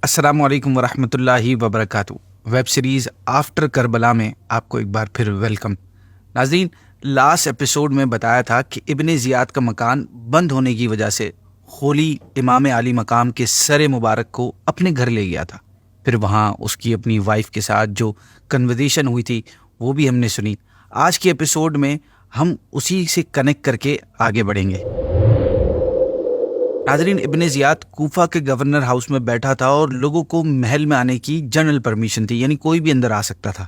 السلام علیکم ورحمۃ اللہ وبرکاتہ۔ ویب سیریز آفٹر کربلا میں آپ کو ایک بار پھر ویلکم۔ ناظرین، لاسٹ ایپیسوڈ میں بتایا تھا کہ ابن زیاد کا مکان بند ہونے کی وجہ سے خولی امام علی مقام کے سر مبارک کو اپنے گھر لے گیا تھا۔ پھر وہاں اس کی اپنی وائف کے ساتھ جو کنورزیشن ہوئی تھی وہ بھی ہم نے سنی۔ آج کے ایپیسوڈ میں ہم اسی سے کنیکٹ کر کے آگے بڑھیں گے۔ ناظرین، ابن زیاد کوفہ کے گورنر ہاؤس میں بیٹھا تھا اور لوگوں کو محل میں آنے کی جنرل پرمیشن تھی، یعنی کوئی بھی اندر آ سکتا تھا۔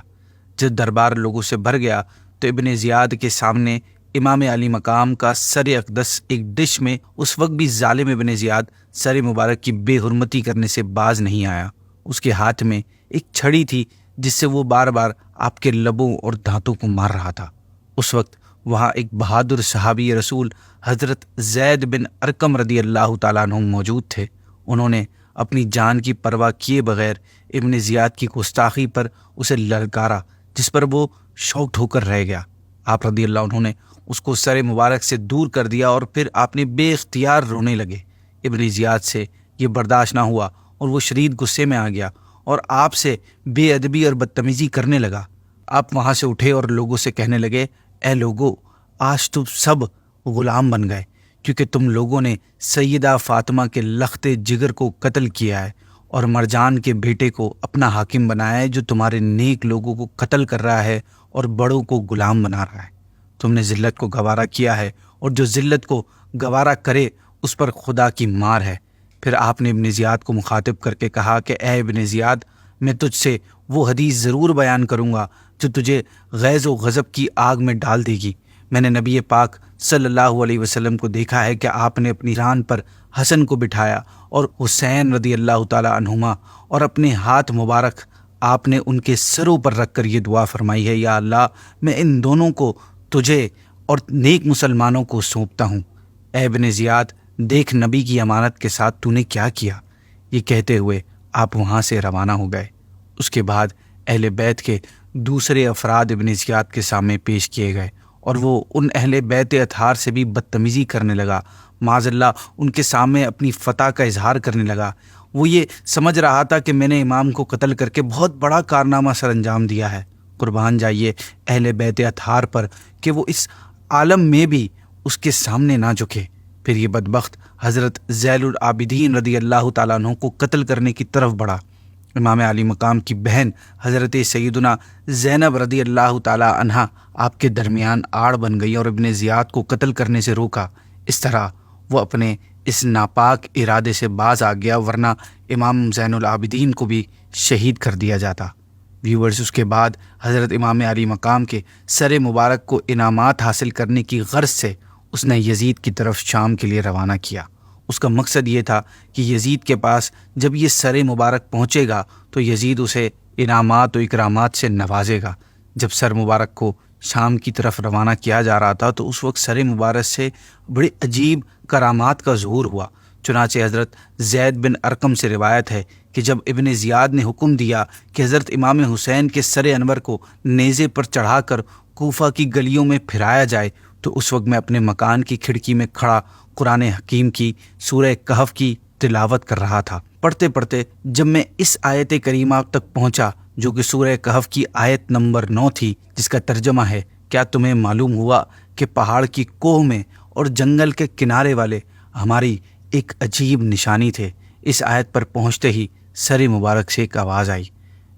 جب دربار لوگوں سے بھر گیا تو ابن زیاد کے سامنے امام علی مقام کا سر اقدس ایک ڈش میں اس وقت بھی ظالم ابن زیاد سر مبارک کی بے حرمتی کرنے سے باز نہیں آیا۔ اس کے ہاتھ میں ایک چھڑی تھی جس سے وہ بار بار آپ کے لبوں اور دانتوں کو مار رہا تھا۔ اس وقت وہاں ایک بہادر صحابی رسول حضرت زید بن ارقم رضی اللہ تعالیٰ عنہ موجود تھے۔ انہوں نے اپنی جان کی پرواہ کیے بغیر ابن زیاد کی گستاخی پر اسے للکارا، جس پر وہ شاکڈ ہو کر رہ گیا۔ آپ رضی اللہ عنہ نے اس کو سر مبارک سے دور کر دیا اور پھر آپ نے بے اختیار رونے لگے۔ ابن زیاد سے یہ برداشت نہ ہوا اور وہ شدید غصے میں آ گیا اور آپ سے بے ادبی اور بدتمیزی کرنے لگا۔ آپ وہاں سے اٹھے اور لوگوں سے کہنے لگے، اے لوگو، آج تم سب غلام بن گئے، کیونکہ تم لوگوں نے سیدہ فاطمہ کے لخت جگر کو قتل کیا ہے اور مرجان کے بیٹے کو اپنا حاکم بنایا ہے، جو تمہارے نیک لوگوں کو قتل کر رہا ہے اور بڑوں کو غلام بنا رہا ہے۔ تم نے ذلت کو گوارا کیا ہے اور جو ذلت کو گوارا کرے اس پر خدا کی مار ہے۔ پھر آپ نے ابن زیاد کو مخاطب کر کے کہا کہ اے ابن زیاد، میں تجھ سے وہ حدیث ضرور بیان کروں گا جو تجھے غیظ و غضب کی آگ میں ڈال دے گی۔ میں نے نبی پاک صلی اللہ علیہ وسلم کو دیکھا ہے کہ آپ نے اپنی ران پر حسن کو بٹھایا اور حسین رضی اللہ تعالی عنہما، اور اپنے ہاتھ مبارک آپ نے ان کے سروں پر رکھ کر یہ دعا فرمائی ہے، یا اللہ، میں ان دونوں کو تجھے اور نیک مسلمانوں کو سونپتا ہوں۔ اے ابن زیاد، دیکھ نبی کی امانت کے ساتھ تو نے کیا کیا۔ یہ کہتے ہوئے آپ وہاں سے روانہ ہو گئے۔ اس کے بعد اہل بیت کے دوسرے افراد ابن زیاد کے سامنے پیش کیے گئے اور وہ ان اہل بیت اطہار سے بھی بدتمیزی کرنے لگا۔ معاذ اللہ ان کے سامنے اپنی فتح کا اظہار کرنے لگا۔ وہ یہ سمجھ رہا تھا کہ میں نے امام کو قتل کر کے بہت بڑا کارنامہ سر انجام دیا ہے۔ قربان جائیے اہل بیت اطہار پر کہ وہ اس عالم میں بھی اس کے سامنے نہ جھکے۔ پھر یہ بدبخت حضرت زین العابدین رضی اللہ تعالیٰ عنہ کو قتل کرنے کی طرف بڑھا۔ امام علی مقام کی بہن حضرت سیدنا زینب رضی اللہ تعالی عنہا آپ کے درمیان آڑ بن گئی اور ابن زیاد کو قتل کرنے سے روکا۔ اس طرح وہ اپنے اس ناپاک ارادے سے باز آ گیا، ورنہ امام زین العابدین کو بھی شہید کر دیا جاتا۔ ویورز، اس کے بعد حضرت امام علی مقام کے سر مبارک کو انعامات حاصل کرنے کی غرض سے اس نے یزید کی طرف شام کے لیے روانہ کیا۔ اس کا مقصد یہ تھا کہ یزید کے پاس جب یہ سر مبارک پہنچے گا تو یزید اسے انعامات و اکرامات سے نوازے گا۔ جب سر مبارک کو شام کی طرف روانہ کیا جا رہا تھا تو اس وقت سر مبارک سے بڑی عجیب کرامات کا ظہور ہوا۔ چنانچہ حضرت زید بن ارقم سے روایت ہے کہ جب ابن زیاد نے حکم دیا کہ حضرت امام حسین کے سر انور کو نیزے پر چڑھا کر کوفہ کی گلیوں میں پھرایا جائے تو اس وقت میں اپنے مکان کی کھڑکی میں کھڑا قرآن حکیم کی سورہ کہف کی تلاوت کر رہا تھا۔ پڑھتے پڑھتے جب میں اس آیت کریمہ تک پہنچا جو کہ سورہ کہف کی آیت نمبر 9 تھی، جس کا ترجمہ ہے، کیا تمہیں معلوم ہوا کہ پہاڑ کی کوہ میں اور جنگل کے کنارے والے ہماری ایک عجیب نشانی تھے۔ اس آیت پر پہنچتے ہی سر مبارک سے ایک آواز آئی،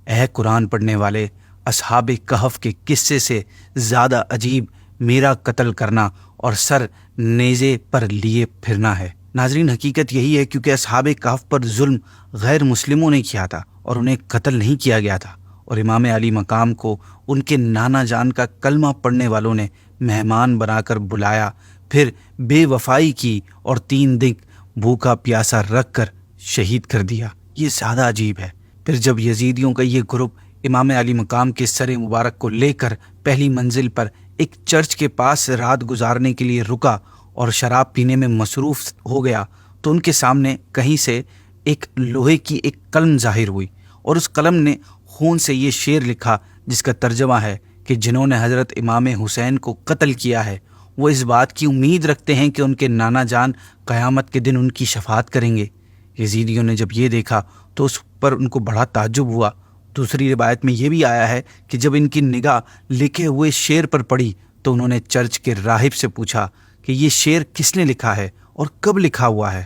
اے قرآن پڑھنے والے، اصحاب کہف کے قصے سے زیادہ عجیب میرا قتل کرنا اور سر نیزے پر لیے پھرنا ہے۔ ناظرین، حقیقت یہی ہے کیونکہ اصحاب کہف پر ظلم غیر مسلموں نے کیا تھا اور انہیں قتل نہیں کیا گیا تھا، اور امام علی مقام کو ان کے نانا جان کا کلمہ پڑھنے والوں نے مہمان بنا کر بلایا، پھر بے وفائی کی اور 3 دن بھوکا پیاسا رکھ کر شہید کر دیا۔ یہ زیادہ عجیب ہے۔ پھر جب یزیدیوں کا یہ گروپ امام علی مقام کے سر مبارک کو لے کر پہلی منزل پر ایک چرچ کے پاس رات گزارنے کے لیے رکا اور شراب پینے میں مصروف ہو گیا تو ان کے سامنے کہیں سے ایک لوہے کی ایک قلم ظاہر ہوئی، اور اس قلم نے خون سے یہ شعر لکھا جس کا ترجمہ ہے کہ جنہوں نے حضرت امام حسین کو قتل کیا ہے وہ اس بات کی امید رکھتے ہیں کہ ان کے نانا جان قیامت کے دن ان کی شفاعت کریں گے۔ یزیدیوں نے جب یہ دیکھا تو اس پر ان کو بڑا تعجب ہوا۔ دوسری روایت میں یہ بھی آیا ہے کہ جب ان کی نگاہ لکھے ہوئے شعر پر پڑی تو انہوں نے چرچ کے راہب سے پوچھا کہ یہ شعر کس نے لکھا ہے اور کب لکھا ہوا ہے؟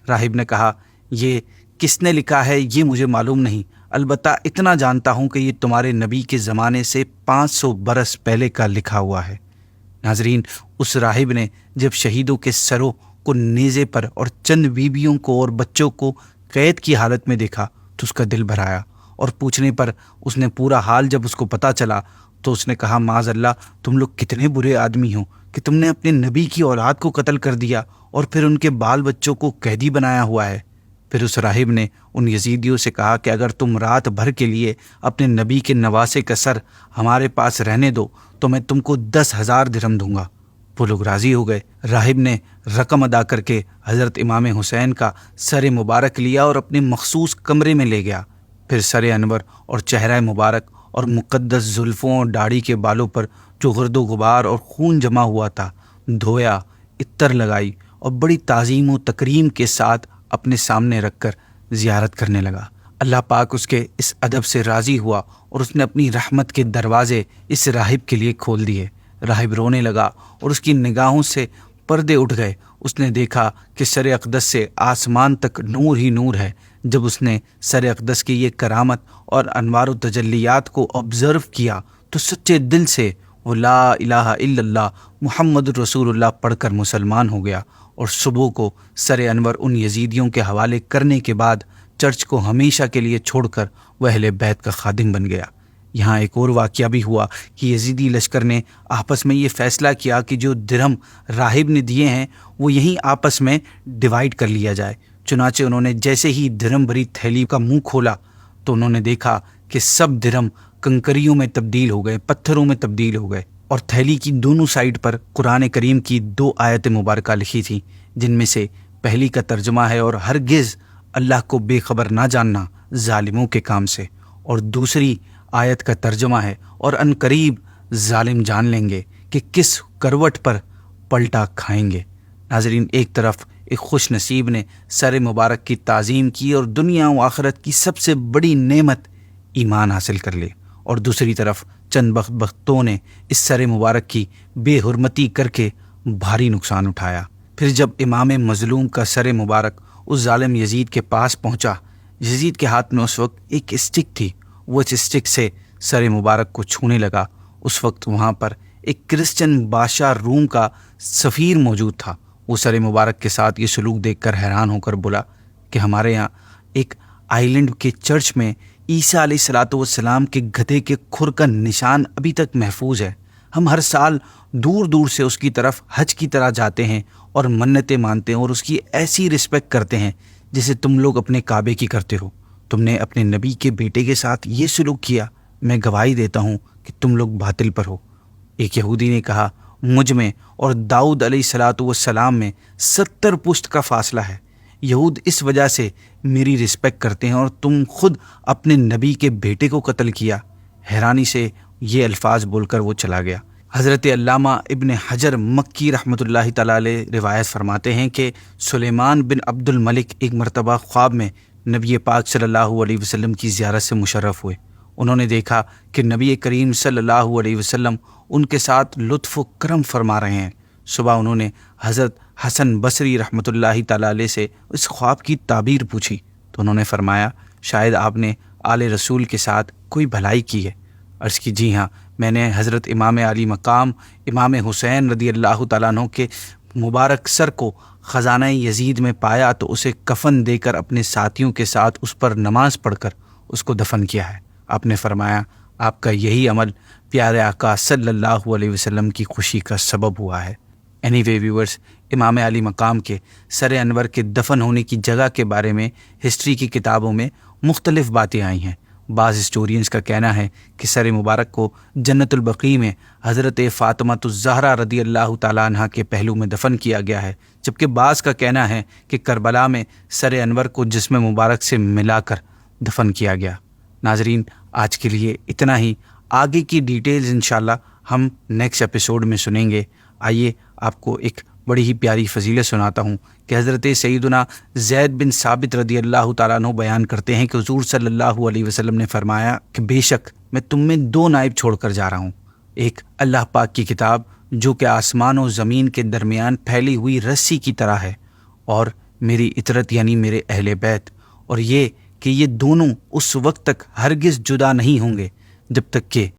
راہب نے کہا، یہ کس نے لکھا ہے یہ مجھے معلوم نہیں، البتہ اتنا جانتا ہوں کہ یہ تمہارے نبی کے زمانے سے 500 برس پہلے کا لکھا ہوا ہے۔ ناظرین، اس راہب نے جب شہیدوں کے سروں کو نیزے پر اور چند بیویوں کو اور بچوں کو قید کی حالت میں دیکھا تو اس کا دل بھر آیا، اور پوچھنے پر اس نے پورا حال جب اس کو پتہ چلا تو اس نے کہا، معاذ اللہ، تم لوگ کتنے برے آدمی ہو کہ تم نے اپنے نبی کی اولاد کو قتل کر دیا اور پھر ان کے بال بچوں کو قیدی بنایا ہوا ہے۔ پھر اس راہب نے ان یزیدیوں سے کہا کہ اگر تم رات بھر کے لیے اپنے نبی کے نواسے کا سر ہمارے پاس رہنے دو تو میں تم کو 10,000 درہم دوں گا۔ وہ لوگ راضی ہو گئے۔ راہب نے رقم ادا کر کے حضرت امام حسین کا سر مبارک لیا اور اپنے مخصوص کمرے میں لے گیا۔ پھر سر انور اور چہرہ مبارک اور مقدس زلفوں اور داڑھی کے بالوں پر جو گرد و غبار اور خون جمع ہوا تھا دھویا، عطر لگائی اور بڑی تعظیم و تکریم کے ساتھ اپنے سامنے رکھ کر زیارت کرنے لگا۔ اللہ پاک اس کے اس ادب سے راضی ہوا اور اس نے اپنی رحمت کے دروازے اس راہب کے لیے کھول دیے۔ راہب رونے لگا اور اس کی نگاہوں سے پردے اٹھ گئے۔ اس نے دیکھا کہ سر اقدس سے آسمان تک نور ہی نور ہے۔ جب اس نے سر اقدس کی یہ کرامت اور انوار و تجلیات کو آبزرو کیا تو سچے دل سے وہ لا الہ الا اللہ محمد رسول اللہ پڑھ کر مسلمان ہو گیا، اور صبح کو سر انور ان یزیدیوں کے حوالے کرنے کے بعد چرچ کو ہمیشہ کے لیے چھوڑ کر وہ اہل بیت کا خادم بن گیا۔ یہاں ایک اور واقعہ بھی ہوا کہ یزیدی لشکر نے آپس میں یہ فیصلہ کیا کہ جو درہم راہب نے دیے ہیں وہ یہیں آپس میں ڈیوائیڈ کر لیا جائے۔ چنانچہ انہوں نے جیسے ہی درہم بھری تھیلی کا منہ کھولا تو انہوں نے دیکھا کہ سب درہم کنکریوں میں تبدیل ہو گئے، پتھروں میں تبدیل ہو گئے، اور تھیلی کی دونوں سائڈ پر قرآن کریم کی 2 آیت مبارکہ لکھی تھیں، جن میں سے پہلی کا ترجمہ ہے، اور ہرگز اللہ کو بے خبر نہ جاننا ظالموں کے کام سے، اور دوسری آیت کا ترجمہ ہے، اور ان قریب ظالم جان لیں گے کہ کس کروٹ پر پلٹا کھائیں گے۔ ناظرین، ایک طرف ایک خوش نصیب نے سر مبارک کی تعظیم کی اور دنیا و آخرت کی سب سے بڑی نعمت ایمان حاصل کر لی، اور دوسری طرف چند بدبختوں نے اس سر مبارک کی بے حرمتی کر کے بھاری نقصان اٹھایا۔ پھر جب امام مظلوم کا سر مبارک اس ظالم یزید کے پاس پہنچا، یزید کے ہاتھ میں اس وقت ایک اسٹک تھی، وہ اس اسٹک سے سر مبارک کو چھونے لگا۔ اس وقت وہاں پر ایک کرسچن بادشاہ روم کا سفیر موجود تھا۔ وہ سر مبارک کے ساتھ یہ سلوک دیکھ کر حیران ہو کر بولا کہ ہمارے یہاں ایک آئی لینڈ کے چرچ میں عیسیٰ علیہ الصلاۃ والسلام کے گدھے کے کھر کا نشان ابھی تک محفوظ ہے۔ ہم ہر سال دور دور سے اس کی طرف حج کی طرح جاتے ہیں اور منتیں مانتے ہیں اور اس کی ایسی رسپیکٹ کرتے ہیں جسے تم لوگ اپنے کعبے کی کرتے ہو۔ تم نے اپنے نبی کے بیٹے کے ساتھ یہ سلوک کیا، میں گواہی دیتا ہوں کہ تم لوگ باطل پر ہو۔ ایک یہودی نے کہا، مجھ میں اور داؤد علیہ الصلاۃ والسلام میں 70 پشت کا فاصلہ ہے، یہود اس وجہ سے میری رسپیکٹ کرتے ہیں اور تم خود اپنے نبی کے بیٹے کو قتل کیا۔ حیرانی سے یہ الفاظ بول کر وہ چلا گیا۔ حضرت علامہ ابن حجر مکی رحمۃ اللہ تعالی علیہ روایت فرماتے ہیں کہ سلیمان بن عبد الملک ایک مرتبہ خواب میں نبی پاک صلی اللہ علیہ وسلم کی زیارت سے مشرف ہوئے۔ انہوں نے دیکھا کہ نبی کریم صلی اللہ علیہ وسلم ان کے ساتھ لطف و کرم فرما رہے ہیں۔ صبح انہوں نے حضرت حسن بصری رحمۃ اللہ تعالی علیہ سے اس خواب کی تعبیر پوچھی تو انہوں نے فرمایا، شاید آپ نے آل رسول کے ساتھ کوئی بھلائی کی ہے۔ عرض کی، جی ہاں، میں نے حضرت امام علی مقام امام حسین رضی اللہ تعالیٰ عنہ کے مبارک سر کو خزانہ یزید میں پایا تو اسے کفن دے کر اپنے ساتھیوں کے ساتھ اس پر نماز پڑھ کر اس کو دفن کیا ہے۔ آپ نے فرمایا، آپ کا یہی عمل پیارے آقا صلی اللہ علیہ وسلم کی خوشی کا سبب ہوا ہے۔ اینی وے ویورز، امام علی مقام کے سر انور کے دفن ہونے کی جگہ کے بارے میں ہسٹری کی کتابوں میں مختلف باتیں آئی ہیں۔ بعض ہسٹورینز کا کہنا ہے کہ سر مبارک کو جنت البقیع میں حضرت فاطمہ الزہرا رضی اللہ تعالیٰ عنہ کے پہلو میں دفن کیا گیا ہے، جبکہ بعض کا کہنا ہے کہ کربلا میں سر انور کو جسم مبارک سے ملا کر دفن کیا گیا۔ ناظرین، آج کے لیے اتنا ہی۔ آگے کی ڈیٹیلز انشاءاللہ ہم نیکسٹ ایپیسوڈ میں سنیں گے۔ آئیے آپ کو ایک بڑی ہی پیاری فضیلت سناتا ہوں کہ حضرت سیدنا زید بن ثابت رضی اللہ تعالیٰ عنہ بیان کرتے ہیں کہ حضور صلی اللہ علیہ وسلم نے فرمایا کہ بے شک میں تم میں 2 نائب چھوڑ کر جا رہا ہوں، ایک اللہ پاک کی کتاب جو کہ آسمان و زمین کے درمیان پھیلی ہوئی رسی کی طرح ہے، اور میری اطرت یعنی میرے اہل بیت، اور یہ کہ یہ دونوں اس وقت تک ہرگز جدا نہیں ہوں گے جب تک کہ